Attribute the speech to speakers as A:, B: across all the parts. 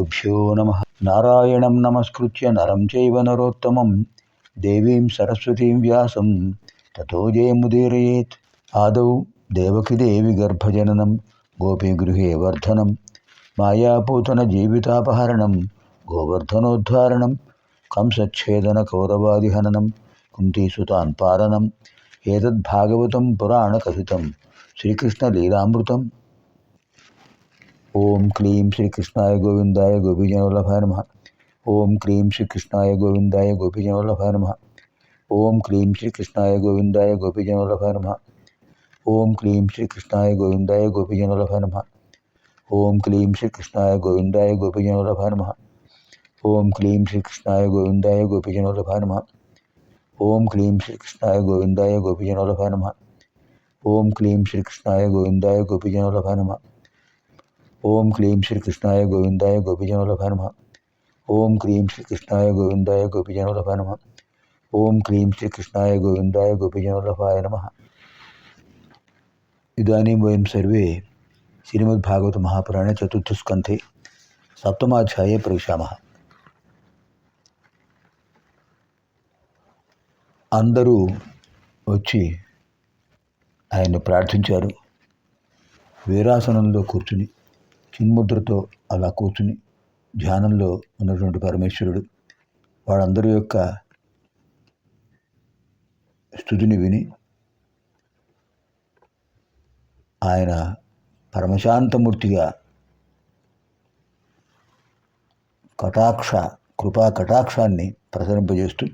A: శ్రీగురుభ్యో నమః. నారాయణం నమస్కృత్య నరం చైవ నరోత్తమం దేవీం సరస్వతీం వ్యాసం తతో జయముదీరయేత్. ఆదౌ దేవకీదేవి గర్భజననం గోపీగృహే వర్ధనం మాయాపూతన జీవితాపహరణం గోవర్ధనోద్ధారణం కంసచ్ఛేదన కౌరవాదిహననం కుంతీసుతాన్ పాలనం ఏతద్భాగవతం పురాణకథితం శ్రీకృష్ణలీలామృతం. ఓం క్లీం శ్రీకృష్ణాయ గోవిందాయ గోపీజనవల్లభాయ నమః. ఓం క్లీం శ్రీకృష్ణాయ గోవిందాయ గోపీజనవల్లభాయ నమః. ఓం క్లీం శ్రీకృష్ణాయ గోవిందాయ గోపీజనవల్లభాయ నమః. ఓం క్లీం శ్రీకృష్ణాయ గోవిందాయ గోపీజనవల్లభాయ నమః. ఓం క్లీం శ్రీకృష్ణాయ గోవిందాయ గోపీజనవల్లభాయ నమః. ఓం క్లీం శ్రీకృష్ణాయ గోవిందాయ గోపీజనవల్లభాయ నమః. ఓం క్లీం శ్రీకృష్ణాయ గోవిందాయ గోపీజనవల్లభాయ నమః. ఓం క్లీం శ్రీకృష్ణాయ గోవిందాయ గోపీజనవల్లభాయ నమః. ఓం క్లీం శ్రీకృష్ణాయ గోవిందాయ గోపీజనవల్లభాయ నమః. ఓం క్లీం శ్రీకృష్ణాయ గోవిందాయ గోపీజనవల్లభాయ నమః. ఓం క్లీం శ్రీకృష్ణాయ గోవిందాయ గోపీజనవల్లభాయ నమః. ఇదానీం వయం సర్వే శ్రీమద్భాగవత మహాపురాణే చతుర్థస్కంధే సప్తమాధ్యాయే ప్రవిశామः. అందరూ వచ్చి ఆయన్ని ప్రార్థించారు. వీరాసనంలో కూర్చుని చిన్ముద్రతో అలా కూర్చుని ధ్యానంలో ఉన్నటువంటి పరమేశ్వరుడు వాళ్ళందరి యొక్క స్తుతిని విని ఆయన పరమశాంతమూర్తిగా కృపా కటాక్షాన్ని ప్రసరింపజేస్తూ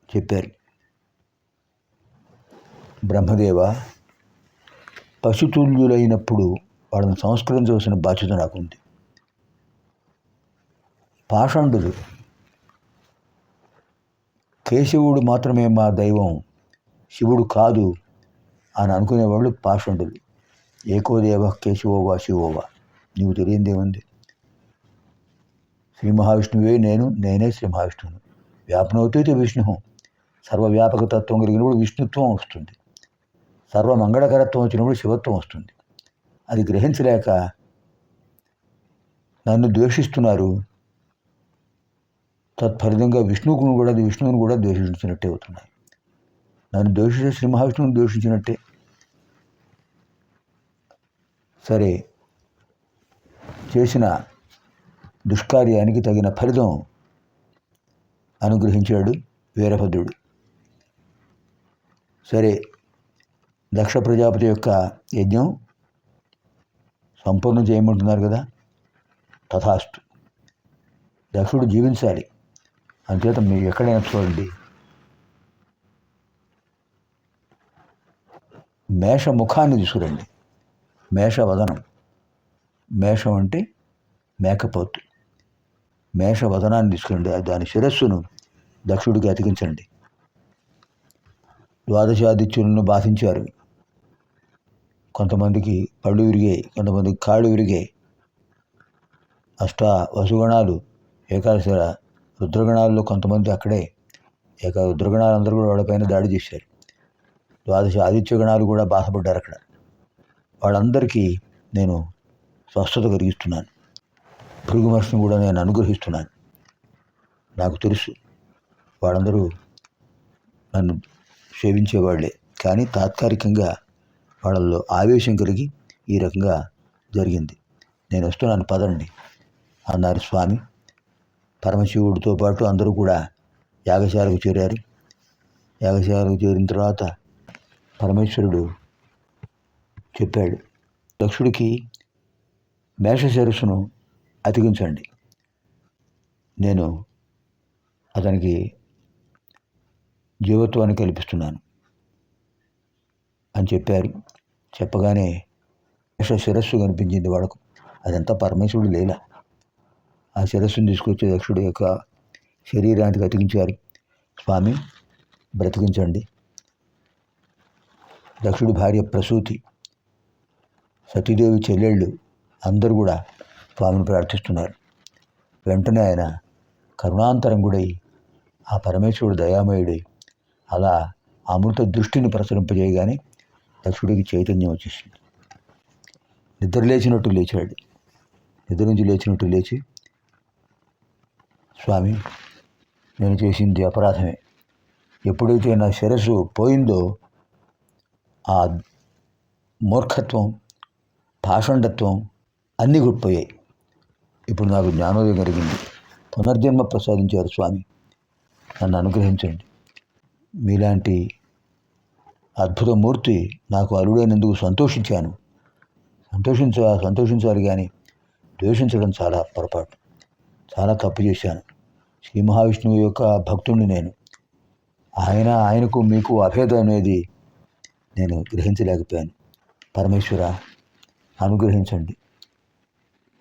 A: చెప్పారు. బ్రహ్మదేవ, పశుతుల్యులైనప్పుడు వాళ్ళని సంస్కరించవలసిన బాధ్యత నాకుంది. పాషండులు, కేశవుడు మాత్రమే మా దైవం, శివుడు కాదు అని అనుకునేవాళ్ళు పాషండులు. ఏకోదేవ కేశవోవా శివోవా, నీవు తెలియందేముంది? శ్రీ మహావిష్ణువే నేనే శ్రీ మహావిష్ణువును. వ్యాపనోతైతే విష్ణు, సర్వవ్యాపకతత్వం కలిగినప్పుడు విష్ణుత్వం వస్తుంది. సర్వమంగళకరత్వం వచ్చినప్పుడు శివత్వం వస్తుంది. అది గ్రహించలేక నన్ను ద్వేషిస్తున్నారు. తత్ఫలితంగా విష్ణువుని కూడా ద్వేషించినట్టే అవుతున్నాయి. నన్ను ద్వేషించే శ్రీ మహావిష్ణువుని ద్వేషించినట్టే. సరే, చేసిన దుష్కార్యానికి తగిన ఫలితం అనుగ్రహించాడు వీరభద్రుడు. సరే, దక్ష ప్రజాపతి యొక్క యజ్ఞం సంపూర్ణం చేయమంటున్నారు కదా, తథాస్తు. దక్షుడు జీవించాలి. అంచేత మీరు ఎక్కడైనా చూడండి, మేష ముఖాన్ని తీసుకురండి. మేషవదనం, మేషం అంటే మేకపోతు. మేషవదనాన్ని తీసుకురండి. దాని శిరస్సును దక్షుడికి అతికించండి. ద్వాదశాదిత్యులను బాధించారు. కొంతమందికి పళ్ళు విరిగాయి, కొంతమందికి కాళ్ళు విరిగాయి. వసుగణాలు, ఏకాదశ రుద్రగణాల్లో కొంతమంది అక్కడే రుద్రగణాలందరూ కూడా వాళ్ళపైన దాడి చేశారు. ద్వాదశ ఆదిత్యగణాలు కూడా బాధపడ్డారు అక్కడ. వాళ్ళందరికీ నేను స్వస్థత కలిగిస్తున్నాను. భృగుమహర్షిని కూడా నేను అనుగ్రహిస్తున్నాను. నాకు తెలుసు వాళ్ళందరూ నన్ను సేవించేవాళ్లే, కానీ తాత్కాలికంగా వాళ్ళల్లో ఆవేశం కలిగి ఈ రకంగా జరిగింది. నేను వస్తున్నాను, పదండి అన్నారు స్వామి. పరమశివుడితో పాటు అందరూ కూడా యాగశాలకు చేరారు. యాగశాలకు చేరిన తర్వాత పరమేశ్వరుడు చెప్పాడు, దక్షుడికి మేషశిరస్సును అతికించండి, నేను అతనికి జీవత్వాన్ని కల్పిస్తున్నాను అని చెప్పారు. చెప్పగానే శిరస్సు కనిపించింది వాడకు. అదంతా పరమేశ్వరుడు లీల. ఆ శిరస్సును తీసుకొచ్చి దక్షుడి యొక్క శరీరానికి అతికించారు. స్వామి బ్రతికించండి. దక్షుడి భార్య ప్రసూతి, సతీదేవి చెల్లెళ్ళు అందరూ కూడా స్వామిని ప్రార్థిస్తున్నారు. వెంటనే ఆయన కరుణాంతరంగుడై, ఆ పరమేశ్వరుడు దయామయుడై అలా అమృత దృష్టిని ప్రసరింపజేయగానే దక్షుడికి చైతన్యం వచ్చేసింది. నిద్రలేచినట్టు లేచాడు. నిద్ర నుంచి లేచినట్టు లేచి, స్వామి నేను చేసింది అపరాధమే. ఎప్పుడైతే నా శిరస్సు పోయిందో ఆ మూర్ఖత్వం, పాషండత్వం అన్నీ గుడిపోయాయి. ఇప్పుడు నాకు జ్ఞానోదయం కలిగింది. పునర్జన్మ ప్రసాదించారు స్వామి, నన్ను అనుగ్రహించండి. మీలాంటి అద్భుతమూర్తి నాకు అల్లుడైనందుకు సంతోషించాను. సంతోషించాలి కానీ ద్వేషించడం చాలా పొరపాటు, చాలా తప్పు చేశాను. శ్రీ మహావిష్ణువు యొక్క భక్తుడిని నేను. ఆయనకు మీకు అభేదం అనేది నేను గ్రహించలేకపోయాను. పరమేశ్వర అనుగ్రహించండి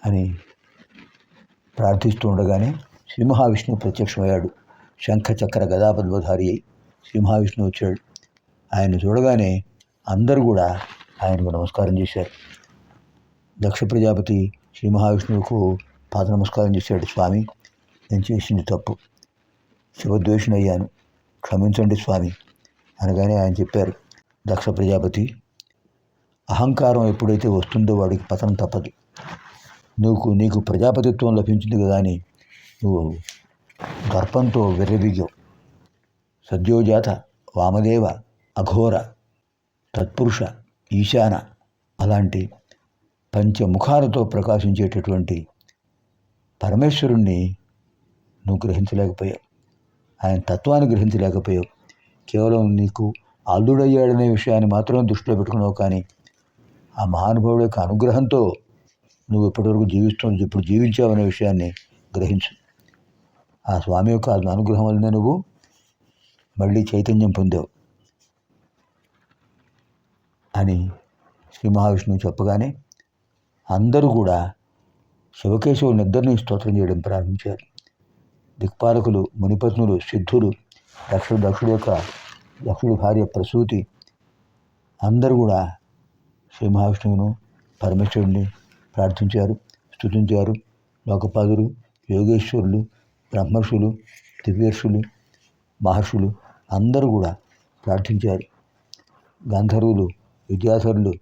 A: అని ప్రార్థిస్తూ ఉండగానే శ్రీ మహావిష్ణువు ప్రత్యక్షమయ్యాడు. శంఖ చక్ర గదాపద్మధారి అయి శ్రీ మహావిష్ణువు వచ్చాడు. ఆయన చూడగానే అందరూ కూడా ఆయనకు నమస్కారం చేశారు. దక్ష ప్రజాపతి శ్రీ మహావిష్ణువుకు పాద నమస్కారం చేశాడు. స్వామి, నేను చేసింది తప్పు, శివద్వేషునయ్యాను, క్షమించండి స్వామి అనగానే ఆయన చెప్పారు, దక్ష ప్రజాపతి, అహంకారం ఎప్పుడైతే వస్తుందో వాడికి పతనం తప్పదు. నీకు ప్రజాపతిత్వం లభించింది కదా అని నువ్వు దర్పంతో విర్రబిగావు. సద్యోజాత, వామదేవ, అఘోర, తత్పురుష, ఈశాన అలాంటి పంచముఖాలతో ప్రకాశించేటటువంటి పరమేశ్వరుణ్ణి నువ్వు గ్రహించలేకపోయావు. ఆయన తత్వాన్ని గ్రహించలేకపోయావు. కేవలం నీకు అల్లుడయ్యాడనే విషయాన్ని మాత్రమే దృష్టిలో పెట్టుకున్నావు. కానీ ఆ మహానుభావుడి యొక్క అనుగ్రహంతో నువ్వు ఇప్పటివరకు ఇప్పుడు జీవించావనే విషయాన్ని గ్రహించు. ఆ స్వామి యొక్క అనుగ్రహం వల్లనే నువ్వు మళ్ళీ చైతన్యం పొందావు అని శ్రీ మహావిష్ణువు చెప్పగానే అందరూ కూడా శివకేశవునిద్దరినీ స్తోత్రం చేయడం ప్రారంభించారు. దిక్పాలకులు, మునిపత్నులు, సిద్ధులు, దక్షుడి భార్య ప్రసూతి అందరూ కూడా శ్రీ మహావిష్ణువును, పరమేశ్వరుడిని ప్రార్థించారు, స్తుతించారు. లోకపాదులు, యోగేశ్వరులు, బ్రహ్మర్షులు, దివ్యర్షులు, మహర్షులు అందరూ కూడా ప్రార్థించారు. గంధర్వులు, విద్యాధరులు,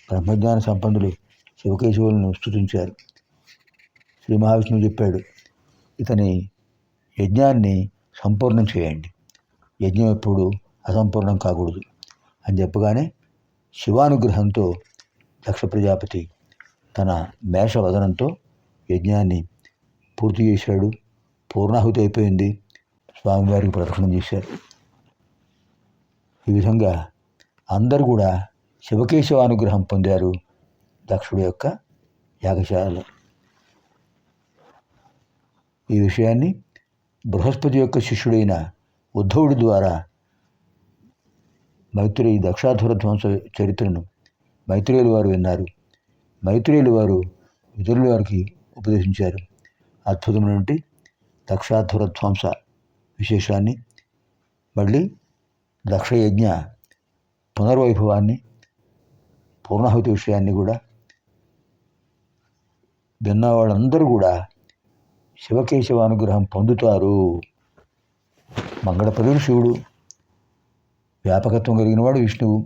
A: బ్రహ్మజ్ఞాన సంపన్నులు శివకేశవులను స్తుతించారు. శ్రీ మహావిష్ణువు చెప్పాడు, ఇతని యజ్ఞాన్ని సంపూర్ణం చేయండి, యజ్ఞం ఎప్పుడు అసంపూర్ణం కాకూడదు అని చెప్పగానే శివానుగ్రహంతో దక్ష ప్రజాపతి తన మేషవదనంతో యజ్ఞాన్ని పూర్తి చేశాడు. పూర్ణాహుతి అయిపోయింది. స్వామివారికి ప్రదక్షిణం చేశారు. ఈ విధంగా అందరూ కూడా శివకేశవానుగ్రహం పొందారు దక్షుడి యొక్క యాగశాలలో. ఈ విషయాన్ని బృహస్పతి యొక్క శిష్యుడైన ఉద్ధవుడి ద్వారా మైత్రేయి దక్షాధుర ధ్వంస చరిత్రను మైత్రేయులు వారు విన్నారు. మైత్రేయులు వారు ఇతరుల వారికి ఉపదేశించారు. అద్భుతమైనటువంటి దక్షాధుర ధ్వంస విశేషాన్ని, మళ్ళీ దక్షయజ్ఞ పునర్వైభవాన్ని, పూర్ణాహుతి విషయాన్ని కూడా విన్న వాళ్ళందరూ కూడా శివకేశవ అనుగ్రహం పొందుతారు. మంగళప్రదుడు శివుడు, వ్యాపకత్వం కలిగిన వాడు విష్ణువు.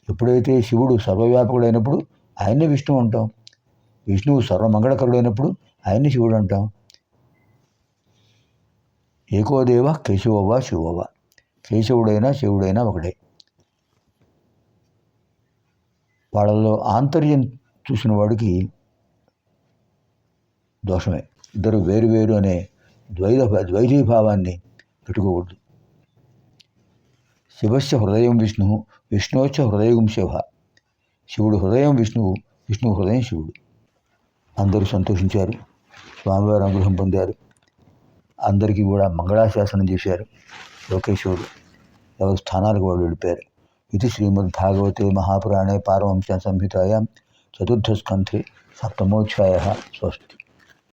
A: ఎప్పుడైతే శివుడు సర్వవ్యాపకుడైనప్పుడు ఆయన్నే విష్ణువు అంటాం, విష్ణువు సర్వమంగళకరుడైనప్పుడు ఆయన్ని శివుడు అంటాం. ఏకోదేవ కేశవోవా శివోవా, కేశవుడైనా శివుడైనా ఒకటే. వాళ్ళలో ఆంతర్యం చూసిన వాడికి దోషమే. ఇద్దరు వేరు వేరు అనే ద్వైతీభావాన్ని పెట్టుకోకూడదు. శివస్య హృదయం విష్ణు, విష్ణువచ్చ హృదయం శివ. శివుడు హృదయం విష్ణువు, విష్ణువు హృదయం శివుడు. అందరూ సంతోషించారు, స్వామివారి అనుగ్రహం పొందారు. అందరికీ కూడా మంగళాశాసనం చేశారు. లోకేశ్వరుడు ఎవరి స్థానాలకు వాళ్ళు వెళ్ళిపోయారు. ఇది శ్రీమద్భాగవతే మహాపురాణే పారమహంస్య సంహితాయాం చతుర్థస్కంధే సప్తమోధ్యాయః. స్వస్తి.